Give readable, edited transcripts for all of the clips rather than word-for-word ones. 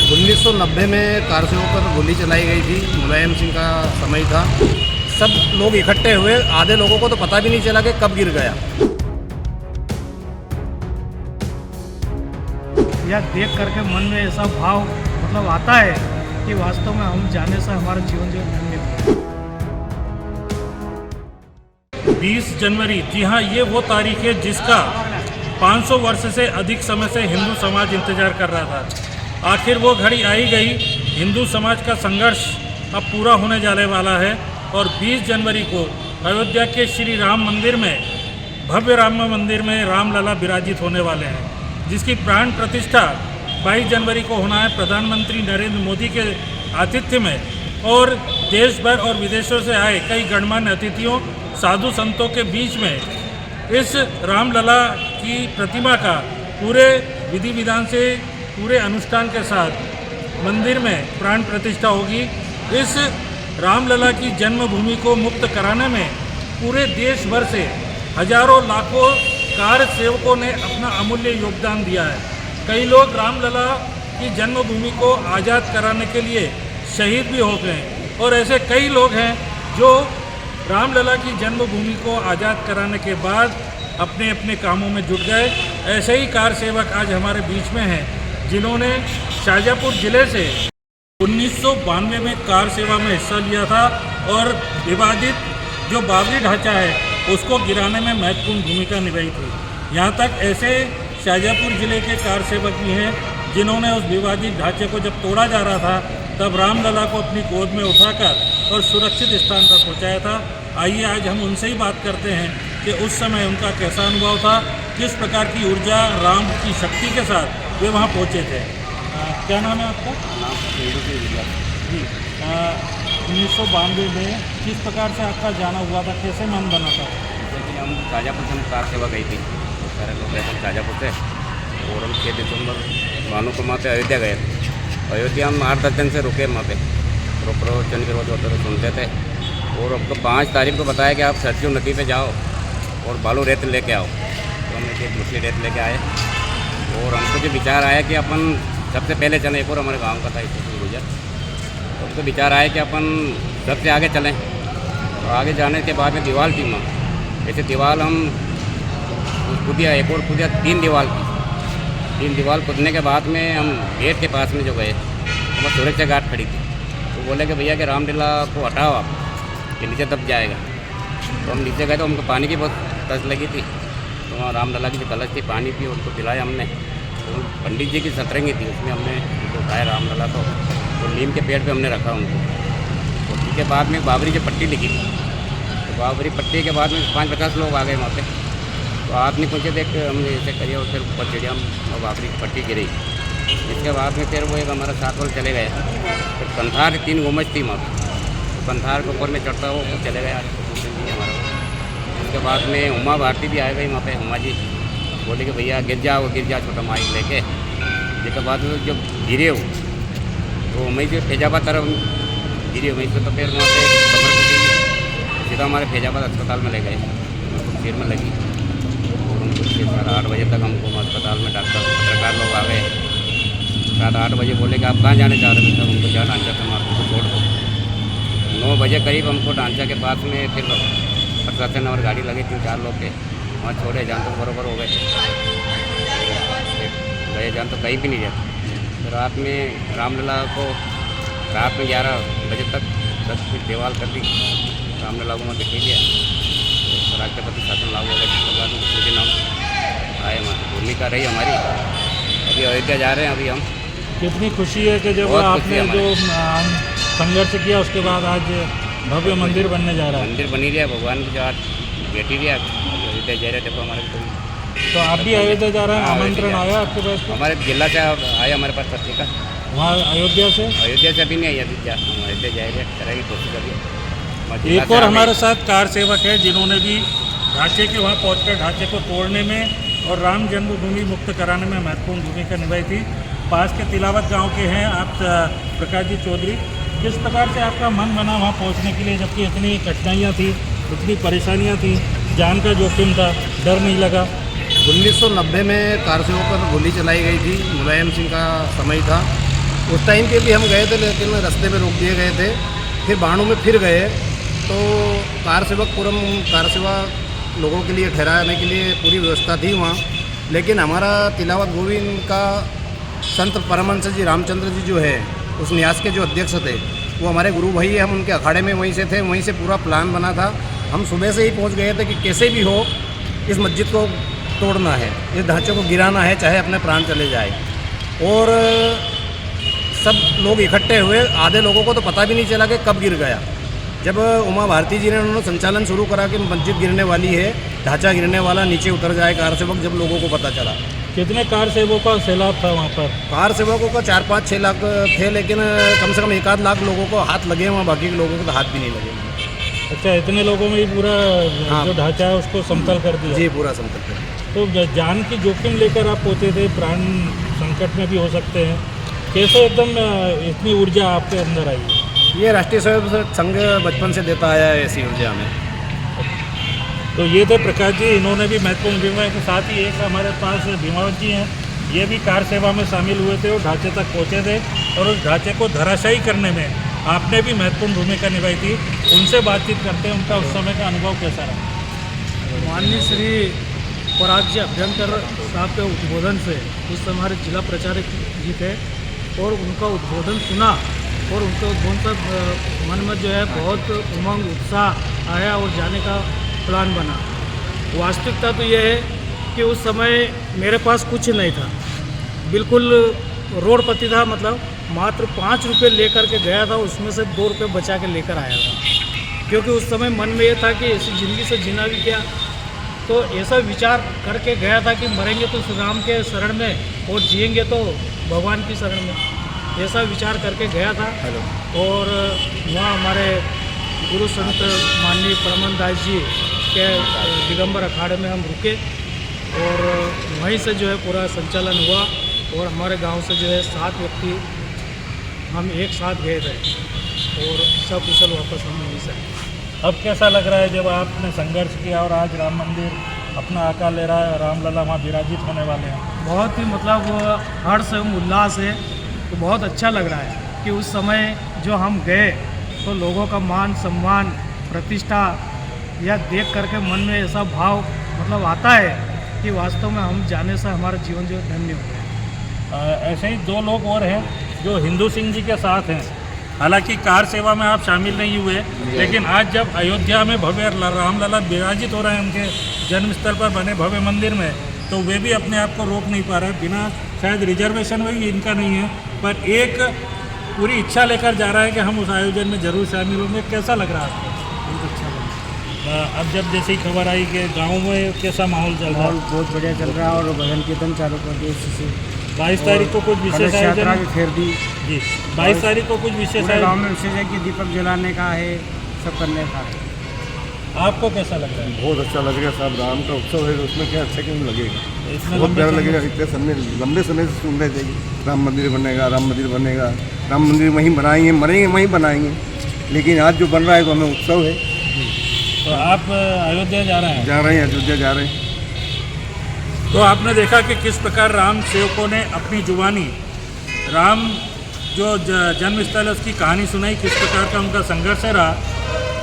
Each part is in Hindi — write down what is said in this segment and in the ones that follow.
1990 में कारसेवक पर गोली चलाई गई थी। मुलायम सिंह का समय था। सब लोग इकट्ठे हुए, आधे लोगों को तो पता भी नहीं चला कि कब गिर गया। यह देख करके मन में ऐसा भाव आता है कि वास्तव में हम जाने से हमारा जीवन जो धन्य है। 20 जनवरी, जी हाँ, ये वो तारीख है जिसका 500 वर्ष से अधिक समय से हिंदू समाज इंतजार कर रहा था। आखिर वो घड़ी आई गई। हिंदू समाज का संघर्ष अब पूरा होने जाने वाला है और 20 जनवरी को अयोध्या के श्री राम मंदिर में, भव्य राम मंदिर में रामलला विराजित होने वाले हैं, जिसकी प्राण प्रतिष्ठा 22 जनवरी को होना है प्रधानमंत्री नरेंद्र मोदी के आतिथ्य में। और देश भर और विदेशों से आए कई गणमान्य अतिथियों, साधु संतों के बीच में इस रामलला की प्रतिमा का पूरे विधि विधान से, पूरे अनुष्ठान के साथ मंदिर में प्राण प्रतिष्ठा होगी। इस रामलला की जन्मभूमि को मुक्त कराने में पूरे देश भर से हजारों लाखों कार सेवकों ने अपना अमूल्य योगदान दिया है। कई लोग रामलला की जन्मभूमि को आज़ाद कराने के लिए शहीद भी हो गए और ऐसे कई लोग हैं जो रामलला की जन्मभूमि को आज़ाद कराने के बाद अपने अपने कामों में जुट गए। ऐसे ही कार सेवक आज हमारे बीच में हैं जिन्होंने शाजापुर ज़िले से 1992 में कार सेवा में हिस्सा लिया था और विवादित जो बाबरी ढांचा है उसको गिराने में महत्वपूर्ण भूमिका निभाई थी। यहाँ तक ऐसे शाजापुर ज़िले के कार सेवक भी हैं जिन्होंने उस विवादित ढांचे को जब तोड़ा जा रहा था तब रामलला को अपनी गोद में उठाकर और सुरक्षित स्थान पर पहुँचाया था। आइए आज हम उनसे ही बात करते हैं कि उस समय उनका कैसा अनुभव था, किस प्रकार की ऊर्जा, राम की शक्ति के साथ वे वहाँ पहुँचे थे। क्या नाम है आपका? नाम जी। 1992 में किस प्रकार से आपका जाना हुआ था, कैसे मन बना था? जैसे कि हम शाजापुर से कार सेवा गई थी, बहुत सारे लोग गए थे शाजापुर से और हम 6 दिसंबर भानुकुमार से अयोध्या गए थे। अयोध्या हम 8-10 दिन से रुके वहाँ पे, प्रवचन के रोज होते सुनते थे और हमको 5 तारीख को बताया कि आप सरजू नदी पे जाओ और बालू रेत लेके आओ। तो हमने एक दूसरी रेत लेके आए और हमको जो विचार आया कि अपन सबसे पहले चलें। एक और हमारे गांव का था इससे गुजर, तो हमको विचार आया कि अपन सबसे आगे चलें। तो आगे जाने के बाद में दीवार थी वहाँ, जैसे दीवार हम कूदिया, एक और कूदिया, 3 दीवार की। 3 दीवार कूदने के बाद में हम गेट के पास में जो गए तो वहाँ सुरक्षा गार्ड खड़ी थी। तो बोले कि भैया कि रामलीला को हटाओ आप, ये नीचे दब जाएगा। तो हम नीचे गए तो हमको पानी की बहुत तरस लगी थी। तो वहाँ रामलला की जो कलश थी, पानी पी, उनको पिलाया हमने। तो पंडित जी की सतरंगी थी, उसमें हमने उनको उठाया रामलला को, तो नीम के पेड़ पे हमने रखा उनको। तो उसके बाद में बाबरी की पट्टी लिखी थी। तो बाबरी पट्टी के बाद में 5-50 लोग आ गए वहाँ पे। तो हाथ नहीं पहुँचे, देख हमने ऐसे करिए और फिर ऊपर चढ़े हम और बाबरी की पट्टी गिरी। इसके बाद में फिर वो एक हमारा साथ वाले चले गए। फिर कंधार 3 गुम्बद थी वहाँ पर, तो कंधार के ऊपर में चढ़ता वो चले गए हमारा। उसके बाद में उमा भारती भी आ गई वहाँ पे। उमा जी बोले कि भैया गिर जाओ छोटा माइक लेके। जिसके बाद में जब गिरे हो तो वहीं से फैजाबाद तरफ गिरी, वहीं से तो फिर वहाँ पे कमर टूटी, सीधा हमारे फैजाबाद अस्पताल में ले गए। उनको सिर में लगी और उनको 7-8 बजे तक हमको अस्पताल में डॉक्टर पत्रकार लोग आ गए। 7-8 बजे बोले कि आप कहाँ जाने जा रहे हो? तब उनको जा ढांचा से मार को छोड़ दो। 9 बजे करीब हमको ढांचा के पास में फिर प्रशासन और गाड़ी लगी 3-4 लोग थे, वहाँ छोड़े। जान तो बराबर हो गए, गए जान तो कहीं भी नहीं रहते। तो रात में रामलला को रात में 11 बजे तक 10 फीट दीवार कर दी। रामलला को वहाँ दिखा दिया तो राष्ट्रपति शासन लागू हो गया। जिसके बाद दूसरे दिन हम आए, वहाँ भूमिका रही हमारी। अभी अयोध्या जा रहे हैं अभी हम। कितनी खुशी है कि जब आपने जो संघर्ष किया उसके बाद आज भव्य मंदिर बनने जा रहा है। मंदिर बनी रहा है, भगवान की जो आज बेटी रही है। अयोध्या जा रहे थे तो हमारे तो आप भी अयोध्या जा रहे हैं? आमंत्रण आया आपके पास? हमारे जिला से आया हमारे पास पत्रिका। वहाँ अयोध्या से अभी नहीं आई। हम अयोध्या जाएंगे, करेंगे कोशिश करिए। एक और हमारे साथ कार सेवक है जिन्होंने भी ढांचे के वहाँ पहुँचकर ढांचे को तोड़ने में और राम जन्मभूमि मुक्त कराने में महत्वपूर्ण भूमिका निभाई थी। पास के तिलावत गांव के हैं आप प्रकाश जी चौधरी। किस प्रकार से आपका मन बना वहाँ पहुँचने के लिए, जबकि इतनी कठिनाइयाँ थी, इतनी परेशानियाँ थी, जान का जोखिम था, डर नहीं लगा? 1990 में कारसेवक पर गोली चलाई गई थी। मुलायम सिंह का समय था। उस टाइम पे भी हम गए थे, लेकिन रास्ते में रोक दिए गए थे। फिर बाणू में फिर गए तो कार सेवा लोगों के लिए ठहराने के लिए पूरी व्यवस्था थी वहाँ। लेकिन हमारा तिलावत गोविंद का संत परमहंस जी रामचंद्र जी जो है, उस न्यास के जो अध्यक्ष थे, वो हमारे गुरु भाई है। हम उनके अखाड़े में वहीं से थे, वहीं से पूरा प्लान बना था। हम सुबह से ही पहुँच गए थे कि कैसे भी हो इस मस्जिद को तोड़ना है, इस ढांचे को गिराना है, चाहे अपने प्राण चले जाए। और सब लोग इकट्ठे हुए। आधे लोगों को तो पता भी नहीं चला कि कब गिर गया। जब उमा भारती जी ने उन्होंने संचालन शुरू करा कि मस्जिद गिरने वाली है, ढांचा गिरने वाला, नीचे उतर जाए कार सेवक, जब लोगों को पता चला। कितने कार सेवकों का सैलाब था वहाँ पर? कार सेवकों का 4-5-6 लाख थे, लेकिन कम से कम 1-8 लाख लोगों को हाथ लगे वहाँ, बाकी के लोगों को तो हाथ भी नहीं लगे। अच्छा, इतने लोगों में ही पूरा हाँ। जो ढांचा है उसको समतल कर दिया? जी, पूरा समतल कर दिया। तो जान की जोखिम लेकर आप पहुँचे थे, प्राण संकट में भी हो सकते हैं, कैसे एकदम इतनी ऊर्जा आपके अंदर आई? ये राष्ट्रीय स्वयंसेवक संघ बचपन से देता आया है ऐसी ऊर्जा हमें। तो ये थे प्रकाश जी, इन्होंने भी महत्वपूर्ण भूमिका के साथ ही एक हमारे पास भीमावत जी हैं, ये भी कार सेवा में शामिल हुए थे और ढांचे तक पहुँचे थे, और उस ढांचे को धराशायी करने में आपने भी महत्वपूर्ण भूमिका निभाई थी। उनसे बातचीत करते हैं, उनका उस समय का अनुभव कैसा रहा? माननीय श्री पराग जी अभ्यंकर साहब के उद्बोधन से, उस समय हमारे जिला प्रचारक जी थे, और उनका उद्बोधन सुना और उनके उद्बोधन से मन में जो है बहुत उमंग उत्साह आया और जाने का प्लान बना। वास्तविकता तो ये है कि उस समय मेरे पास कुछ नहीं था, बिल्कुल रोडपति था। मतलब मात्र 5 रुपये लेकर के गया था, उसमें से 2 रुपये बचा के लेकर आया था, क्योंकि उस समय मन में ये था कि ऐसी ज़िंदगी से जीना भी क्या। तो ऐसा विचार करके गया था कि मरेंगे तो श्री राम के शरण में और जिएंगे तो भगवान की शरण में, ऐसा विचार करके गया था। और वहाँ हमारे गुरु संत माननीय परमहंस दास जी के दिगंबर अखाड़े में हम रुके, और वहीं से जो है पूरा संचालन हुआ, और हमारे गांव से जो है 7 व्यक्ति हम एक साथ गए थे, और सब कुशल वापस हम वहीं से आए। अब कैसा लग रहा है जब आपने संघर्ष किया और आज राम मंदिर अपना आकार ले रहा है, रामलला वहाँ विराजित होने वाले हैं? बहुत ही मतलब हर्ष एवं उल्लास है। तो बहुत अच्छा लग रहा है कि उस समय जो हम गए तो लोगों का मान सम्मान प्रतिष्ठा या देख करके मन में ऐसा भाव मतलब आता है कि वास्तव में हम जाने से हमारा जीवन जो धन्य हो गया। ऐसे ही 2 लोग और हैं जो हिंदू सिंह जी के साथ हैं। हालांकि कार सेवा में आप शामिल नहीं हुए, लेकिन आज जब अयोध्या में भव्य रामलला विराजित हो रहे हैं उनके जन्मस्थल पर बने भव्य मंदिर में, तो वे भी अपने आप को रोक नहीं पा रहे। बिना शायद रिजर्वेशन वही इनका नहीं है, पर एक पूरी इच्छा लेकर जा रहा है कि हम उस आयोजन में ज़रूर शामिल होंगे। कैसा लग रहा है आपको? बहुत अच्छा लगा। अब जब जैसे ही खबर आई कि गांव में कैसा माहौल चल रहा है? बहुत बढ़िया चल रहा है, और भजन कीर्तन चालू कर दिए इससे। 22 तारीख को कुछ विशेष यात्रा आयोजन भी फेर दी जी, 22 तारीख को कुछ विशेष गाँव आयोजन। में विशेष है कि दीपक जलाने का है, सब करने का है। आपको कैसा लग रहा है? बहुत अच्छा लगेगा साहब, राम का उत्सव है, उसमें क्या अच्छा क्यों लगेगा, इसमें बहुत प्यारा लंबे लगेगा। इतने लंबे समय से सुन रहे थे कि राम मंदिर बनेगा, राम मंदिर बनेगा, राम मंदिर वहीं बनाएंगे, मरेंगे वहीं बनाएंगे, लेकिन आज जो बन रहा है तो हमें उत्सव है। तो आप अयोध्या जा रहे हैं? जा रहे हैं, अयोध्या जा रहे हैं। तो आपने देखा कि किस प्रकार राम सेवकों ने अपनी जुबानी राम जो जन्म स्थल है उसकी कहानी सुनाई, किस प्रकार का उनका संघर्ष रहा,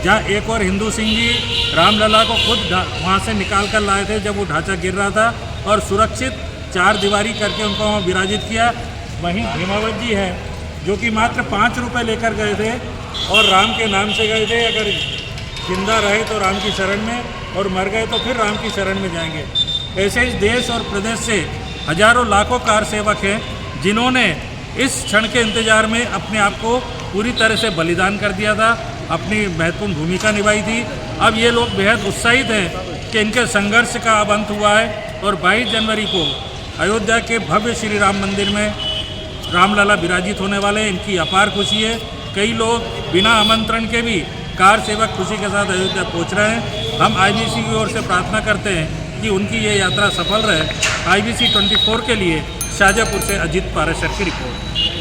जहाँ एक और हिंदू सिंह जी रामलला को खुद वहाँ से निकाल कर लाए थे जब वो ढांचा गिर रहा था, और सुरक्षित 4 दीवारी करके उनको वहाँ विराजित किया। वहीं भीमावत जी है जो कि मात्र 5 रुपये लेकर गए थे और राम के नाम से गए थे। अगर जिंदा रहे तो राम की शरण में, और मर गए तो फिर राम की शरण में जाएंगे। ऐसे इस देश और प्रदेश से हजारों लाखों कार सेवक हैं जिन्होंने इस क्षण के इंतजार में अपने आप को पूरी तरह से बलिदान कर दिया था, अपनी महत्वपूर्ण भूमिका निभाई थी। अब ये लोग बेहद उत्साहित हैं कि इनके संघर्ष का अब अंत हुआ है, और 22 जनवरी को अयोध्या के भव्य श्री राम मंदिर में रामलला विराजित होने वाले हैं। इनकी अपार खुशी है। कई लोग बिना आमंत्रण के भी कार सेवक खुशी के साथ अयोध्या पहुंच रहे हैं। हम IBC की ओर से प्रार्थना करते हैं कि उनकी ये यात्रा सफल रहे। IBC 24 के लिए शाजापुर से अजीत पाराशर की रिपोर्ट।